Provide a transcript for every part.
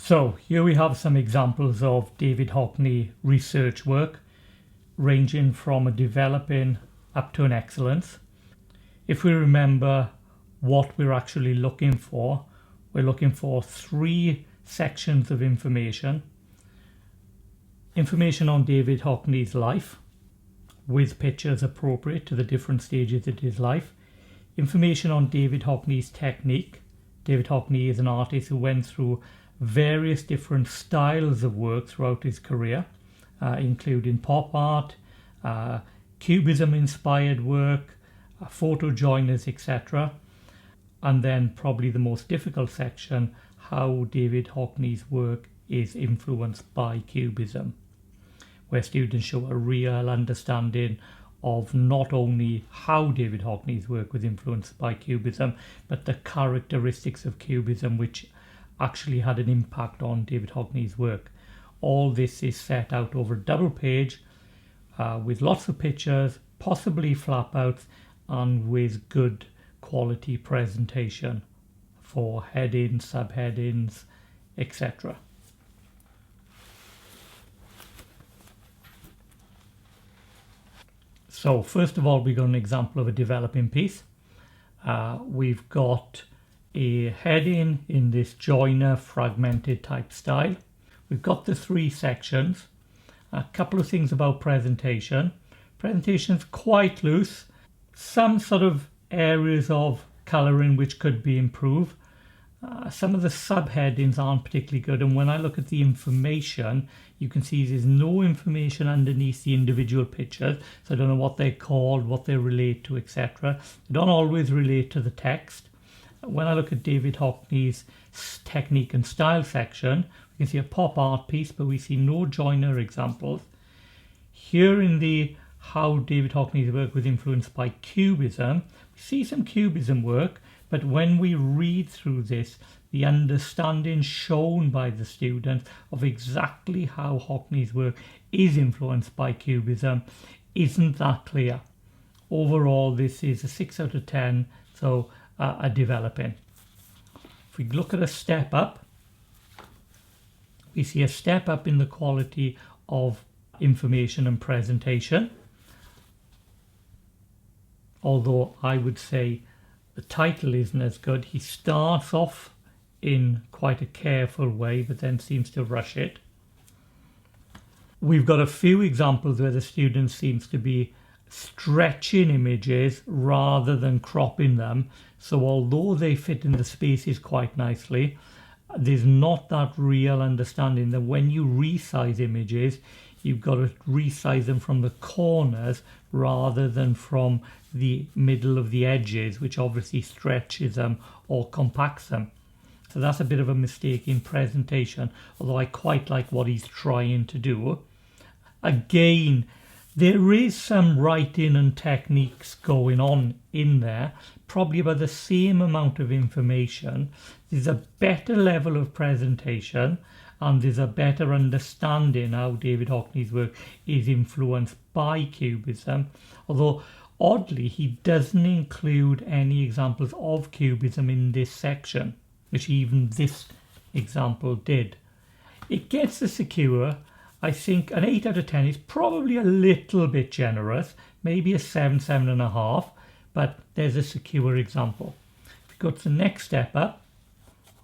So here we have some examples of David Hockney research work, ranging from a developing up to an excellence. If we remember what we're actually looking for, we're looking for 3 sections of information. Information on David Hockney's life, with pictures appropriate to the different stages of his life. Information on David Hockney's technique. David Hockney is an artist who went through various different styles of work throughout his career, including pop art, cubism inspired work, photo joiners, etc. And then probably the most difficult section, how David Hockney's work is influenced by cubism, where students show a real understanding of not only how David Hockney's work was influenced by cubism, but the characteristics of cubism which actually had an impact on David Hockney's work. All this is set out over a double page with lots of pictures, possibly flap outs, and with good quality presentation for headings, subheadings, etc. So first of all, we've got an example of a developing piece. We've got a heading in this joiner fragmented type style. We've got the 3 sections. A couple of things about presentation. Presentation's quite loose. Some sort of areas of colouring which could be improved. Some of the subheadings aren't particularly good, and when I look at the information, you can see there's no information underneath the individual pictures, so I don't know what they're called, what they relate to, etc. They don't always relate to the text. When I look at David Hockney's technique and style section, we can see a pop art piece, but we see no joiner examples. Here in the how David Hockney's work was influenced by cubism, we see some cubism work, but when we read through this, the understanding shown by the students of exactly how Hockney's work is influenced by cubism isn't that clear. Overall, this is a 6 out of 10, so a developing. If we look at a step up, we see a step up in the quality of information and presentation. Although I would say the title isn't as good. He starts off in quite a careful way, but then seems to rush it. We've got a few examples where the student seems to be stretching images rather than cropping them. So although they fit in the spaces quite nicely, there's not that real understanding that when you resize images, you've got to resize them from the corners rather than from the middle of the edges, which obviously stretches them or compacts them. So that's a bit of a mistake in presentation, although I quite like what he's trying to do. Again, there is some writing and techniques going on in there, probably about the same amount of information. There's a better level of presentation, and there's a better understanding how David Hockney's work is influenced by cubism, although oddly he doesn't include any examples of cubism in this section, which even this example did. It gets the secure. I think an 8 out of 10 is probably a little bit generous, maybe a 7, 7.5, but there's a secure example. If we go to the next step up,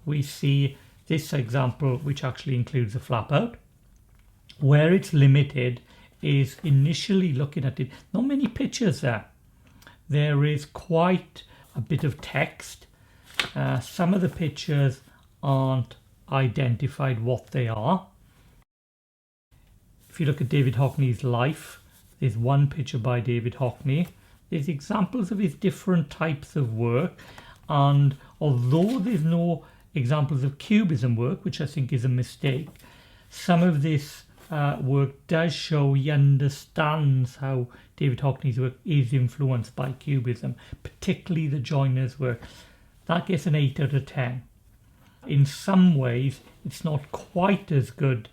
we see this example, which actually includes a flap out. Where it's limited is initially looking at it, not many pictures there. There is quite a bit of text. Some of the pictures aren't identified what they are. If you look at David Hockney's life, there's one picture by David Hockney. There's examples of his different types of work, and although there's no examples of cubism work, which I think is a mistake, some of this work does show he understands how David Hockney's work is influenced by cubism, particularly the joiner's work. That gets an 8 out of 10. In some ways, it's not quite as good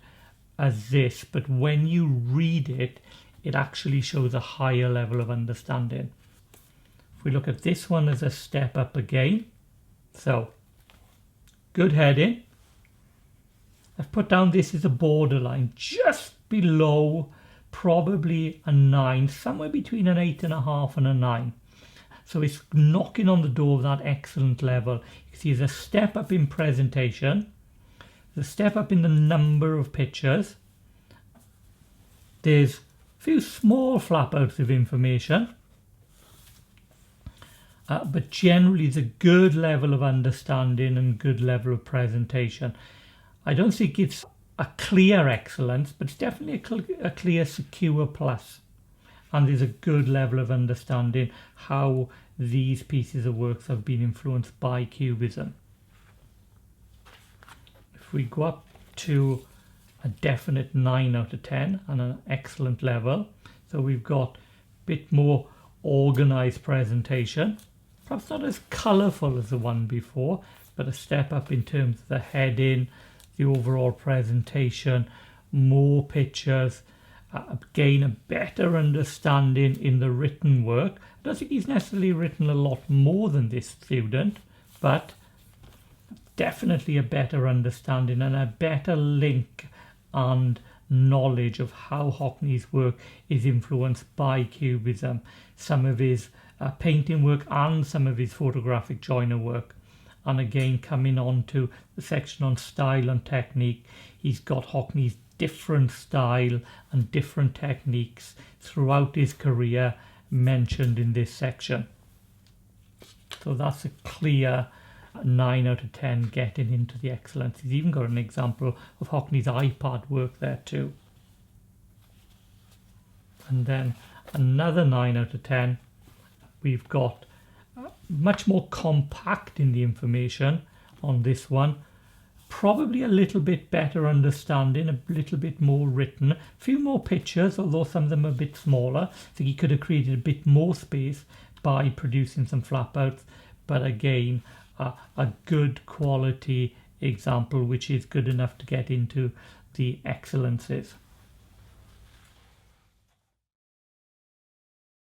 as this, but when you read it, it actually shows a higher level of understanding. If we look at this one as a step up again, so good heading, I've put down this as a borderline, just below probably a 9, somewhere between an 8.5 and a 9. So it's knocking on the door of that excellent level. You can see there's a step up in presentation, there's a step up in the number of pictures, there's a few small flap outs of information, but generally it's a good level of understanding and good level of presentation. I don't think it's a clear excellence, but it's definitely a clear secure plus. And there's a good level of understanding how these pieces of works have been influenced by Cubism. If we go up to a definite 9 out of 10 and an excellent level, so we've got a bit more organized presentation, perhaps not as colorful as the one before, but a step up in terms of the heading, the overall presentation, more pictures, again a better understanding in the written work. I don't think he's necessarily written a lot more than this student, but definitely a better understanding and a better link and knowledge of how Hockney's work is influenced by Cubism, some of his painting work and some of his photographic joiner work. And again, coming on to the section on style and technique, he's got Hockney's different style and different techniques throughout his career mentioned in this section. So that's a clear 9 out of 10 getting into the excellence. He's even got an example of Hockney's iPad work there too. And then another 9 out of 10. We've got much more compact in the information on this one. Probably a little bit better understanding, a little bit more written, a few more pictures, although some of them are a bit smaller. I think he could have created a bit more space by producing some flap outs, but again, a good quality example which is good enough to get into the excellences.